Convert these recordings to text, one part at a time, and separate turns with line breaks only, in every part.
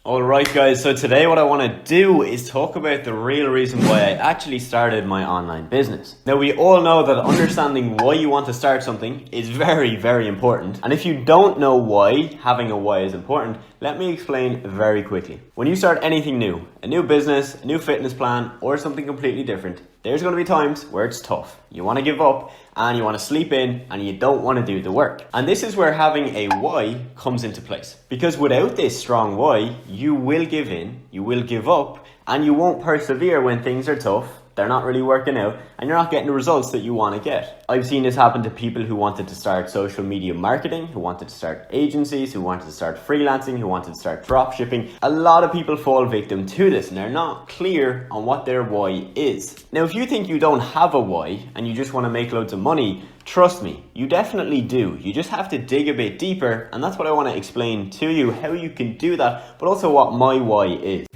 Alright guys, so today what I want to do is talk about the real reason why I actually started my online business. Now we all know that understanding why you want to start something is very, very important. And if you don't know why, having a why is important, let me explain very quickly. When you start anything new, a new business, a new fitness plan, or something completely different, there's going to be times where it's tough. You want to give up and you want to sleep in and you don't want to do the work. And this is where having a why comes into place. Because without this strong why, you will give in, you will give up, and you won't persevere when things are tough. They're not really working out and you're not getting the results that you want to get. I've seen this happen to people who wanted to start social media marketing, who wanted to start agencies, who wanted to start freelancing, who wanted to start drop shipping. A lot of people fall victim to this and they're not clear on what their why is. Now, if you think you don't have a why and you just want to make loads of money, trust me, you definitely do. You just have to dig a bit deeper, and that's what I want to explain to you, how you can do that, but also what my why is.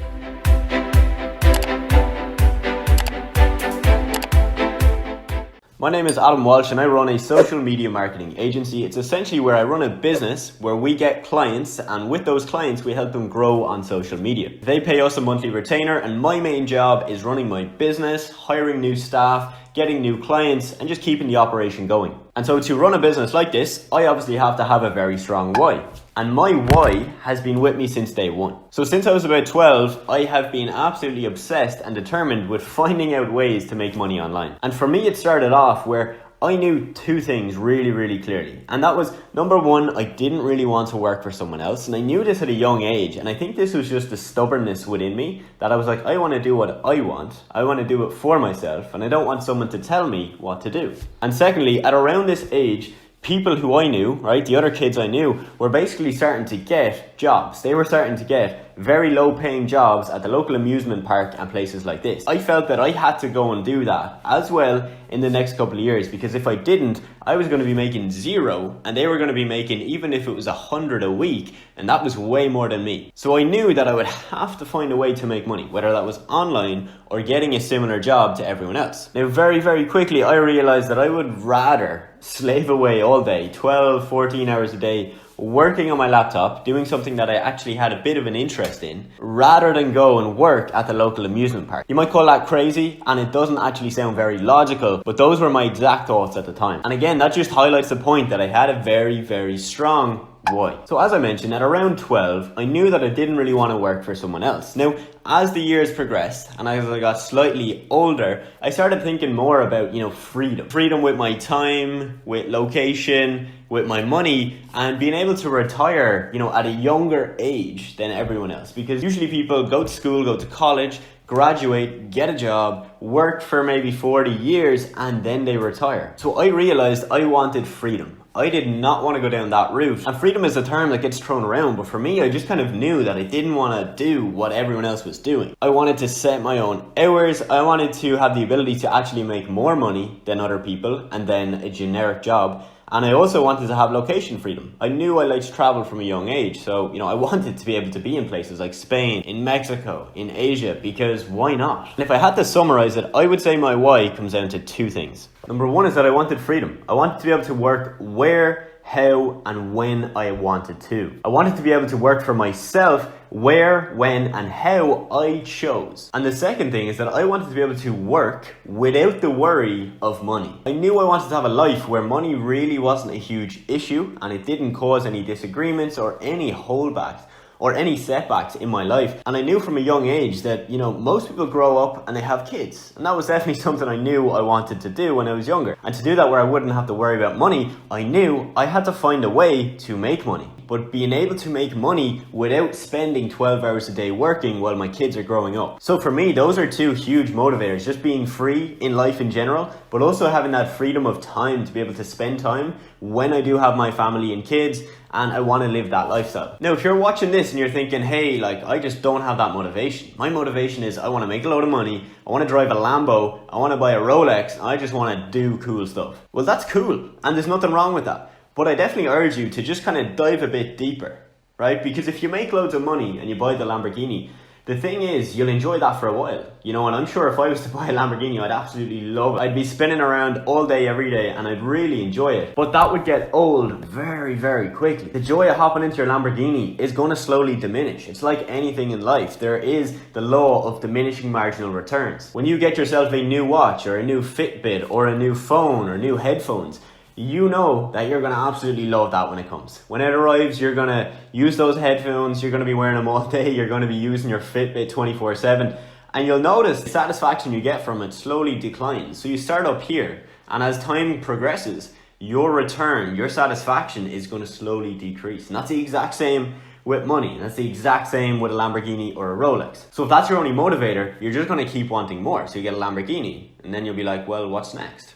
My name is Adam Walsh and I run a social media marketing agency. It's essentially where I run a business where we get clients, and with those clients we help them grow on social media. They pay us a monthly retainer and my main job is running my business, hiring new staff, getting new clients, and just keeping the operation going. And so to run a business like this, I obviously have to have a very strong why. And my why has been with me since day one. So since I was about 12, I have been absolutely obsessed and determined with finding out ways to make money online. And for me, it started off where I knew two things really, really clearly. And that was, number one, I didn't really want to work for someone else. And I knew this at a young age. And I think this was just the stubbornness within me that I was like, I want to do what I want. I want to do it for myself. And I don't want someone to tell me what to do. And secondly, at around this age, people who I knew, right, the other kids I knew, were basically starting to get jobs. They were starting to get very low paying jobs at the local amusement park and places like this. I felt that I had to go and do that as well in the next couple of years, because if I didn't, I was going to be making zero and they were going to be making, even if it was 100 a week, and that was way more than me. So I knew that I would have to find a way to make money, whether that was online or getting a similar job to everyone else. Now, very, very quickly, I realized that I would rather slave away all day, 12, 14 hours a day, working on my laptop, doing something that I actually had a bit of an interest in, rather than go and work at the local amusement park. You might call that crazy, and it doesn't actually sound very logical, but those were my exact thoughts at the time. And again, that just highlights the point that I had a very, very strong why. So as I mentioned, at around 12, I knew that I didn't really want to work for someone else. Now, as the years progressed and as I got slightly older, I started thinking more about, freedom. Freedom with my time, with location, with my money, and being able to retire, at a younger age than everyone else. Because usually people go to school, go to college, graduate, get a job, work for maybe 40 years, and then they retire. So I realized I wanted freedom. I did not want to go down that route. And freedom is a term that gets thrown around, but for me, I just kind of knew that I didn't want to do what everyone else was doing. I wanted to set my own hours. I wanted to have the ability to actually make more money than other people and then a generic job. And I also wanted to have location freedom. I knew I liked to travel from a young age. So, I wanted to be able to be in places like Spain, in Mexico, in Asia, because why not? And if I had to summarize it, I would say my why comes down to two things. Number one is that I wanted freedom. I wanted to be able to work where, how, and when I wanted to. I wanted to be able to work for myself where, when, and how I chose. And the second thing is that I wanted to be able to work without the worry of money. I knew I wanted to have a life where money really wasn't a huge issue and it didn't cause any disagreements or any holdbacks or any setbacks in my life. And I knew from a young age that, most people grow up and they have kids. And that was definitely something I knew I wanted to do when I was younger. And to do that where I wouldn't have to worry about money, I knew I had to find a way to make money. But being able to make money without spending 12 hours a day working while my kids are growing up. So for me, those are two huge motivators, just being free in life in general, but also having that freedom of time to be able to spend time when I do have my family and kids and I want to live that lifestyle. Now, if you're watching this and you're thinking, hey, I just don't have that motivation. My motivation is I want to make a load of money, I want to drive a Lambo, I want to buy a Rolex, I just want to do cool stuff. Well, that's cool, and there's nothing wrong with that. But I definitely urge you to just kind of dive a bit deeper, right? Because if you make loads of money and you buy the Lamborghini, The thing is, you'll enjoy that for a while, and I'm sure if I was to buy a Lamborghini, I'd absolutely love it. I'd be spinning around all day, every day, and I'd really enjoy it. But that would get old very, very quickly. The joy of hopping into your Lamborghini is going to slowly diminish. It's like anything in life. There is the law of diminishing marginal returns. When you get yourself a new watch or a new Fitbit or a new phone or new headphones, you know that you're going to absolutely love that when it comes. When it arrives, you're going to use those headphones, you're going to be wearing them all day, you're going to be using your Fitbit 24/7, and you'll notice the satisfaction you get from it slowly declines. So you start up here, and as time progresses, your return, your satisfaction is going to slowly decrease. And that's the exact same with money. That's the exact same with a Lamborghini or a Rolex. So if that's your only motivator, you're just going to keep wanting more. So you get a Lamborghini, and then you'll be like, well, what's next?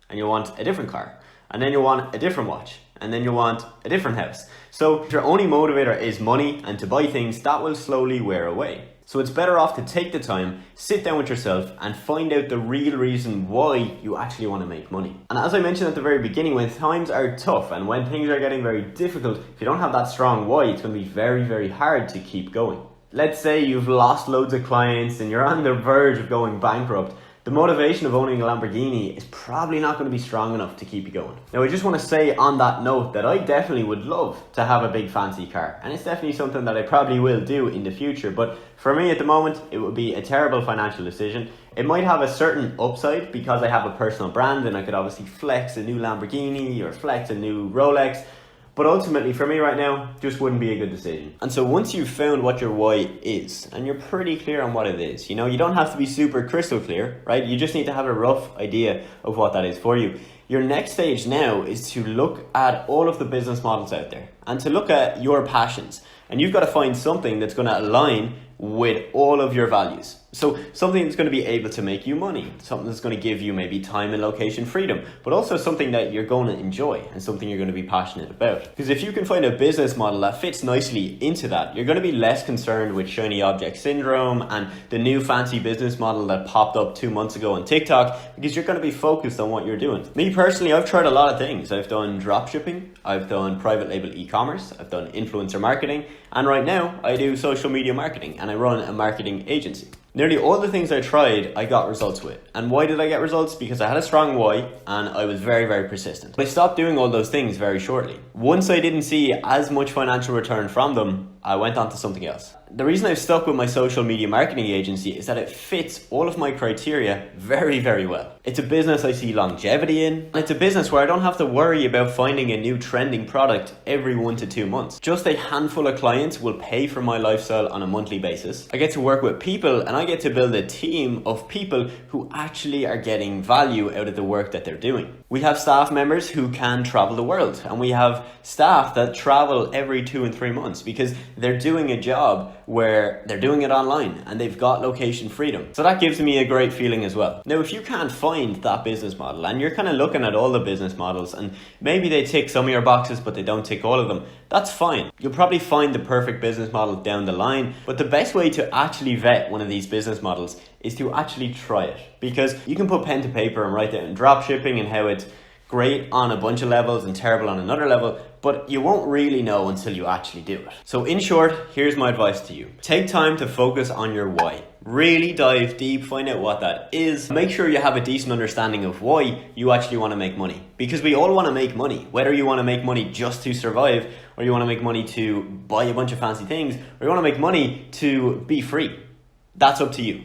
And you'll want a different car. And then you'll want a different watch, and then you'll want a different house. So if your only motivator is money and to buy things, that will slowly wear away. So it's better off to take the time, sit down with yourself and find out the real reason why you actually want to make money. And as I mentioned at the very beginning, when times are tough and when things are getting very difficult, if you don't have that strong why, it's going to be very, very hard to keep going. Let's say you've lost loads of clients and you're on the verge of going bankrupt. The motivation of owning a Lamborghini is probably not going to be strong enough to keep you going. Now, I just want to say on that note that I definitely would love to have a big fancy car, and it's definitely something that I probably will do in the future, but for me at the moment, it would be a terrible financial decision. It might have a certain upside because I have a personal brand and I could obviously flex a new Lamborghini or flex a new Rolex. But ultimately, for me right now, just wouldn't be a good decision. And so once you've found what your why is, and you're pretty clear on what it is, you don't have to be super crystal clear, right? You just need to have a rough idea of what that is for you. Your next stage now is to look at all of the business models out there and to look at your passions. And you've got to find something that's going to align with all of your values. So something that's going to be able to make you money, something that's going to give you maybe time and location freedom, but also something that you're going to enjoy and something you're going to be passionate about. Because if you can find a business model that fits nicely into that, you're going to be less concerned with shiny object syndrome and the new fancy business model that popped up 2 months ago on TikTok, because you're going to be focused on what you're doing. Me personally, I've tried a lot of things. I've done drop shipping, I've done private label e-commerce, I've done influencer marketing, and right now I do social media marketing and I run a marketing agency. Nearly all the things I tried, I got results with. And why did I get results? Because I had a strong why and I was very, very persistent. I stopped doing all those things very shortly. Once I didn't see as much financial return from them, I went on to something else. The reason I've stuck with my social media marketing agency is that it fits all of my criteria very, very well. It's a business I see longevity in, and it's a business where I don't have to worry about finding a new trending product every 1 to 2 months. Just a handful of clients will pay for my lifestyle on a monthly basis. I get to work with people and I get to build a team of people who actually are getting value out of the work that they're doing. We have staff members who can travel the world, and we have staff that travel every 2 and 3 months because they're doing a job where they're doing it online and they've got location freedom. So that gives me a great feeling as well. Now, if you can't find that business model and you're kind of looking at all the business models and maybe they tick some of your boxes but they don't tick all of them, that's fine. You'll probably find the perfect business model down the line, but the best way to actually vet one of these business models is to actually try it, because you can put pen to paper and write down drop shipping and how it's great on a bunch of levels and terrible on another level, but you won't really know until you actually do it. So in short, here's my advice to you. Take time to focus on your why. Really dive deep, find out what that is. Make sure you have a decent understanding of why you actually want to make money. Because we all want to make money. Whether you want to make money just to survive, or you want to make money to buy a bunch of fancy things, or you want to make money to be free. That's up to you.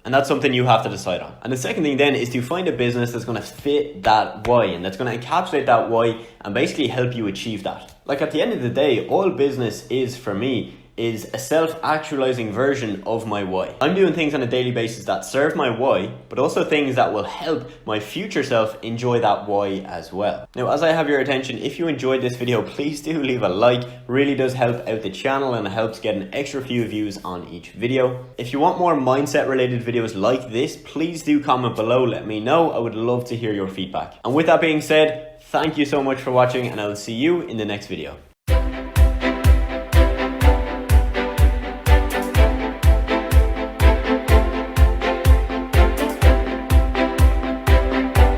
And that's something you have to decide on. And the second thing then is to find a business that's going to fit that why and that's going to encapsulate that why and basically help you achieve that. Like at the end of the day, all business is for me is a self-actualizing version of my why. I'm doing things on a daily basis that serve my why, but also things that will help my future self enjoy that why as well. Now, as I have your attention, if you enjoyed this video, please do leave a like. It really does help out the channel and it helps get an extra few views on each video. If you want more mindset related videos like this, please do comment below, let me know. I would love to hear your feedback. And with that being said, thank you so much for watching and I will see you in the next video.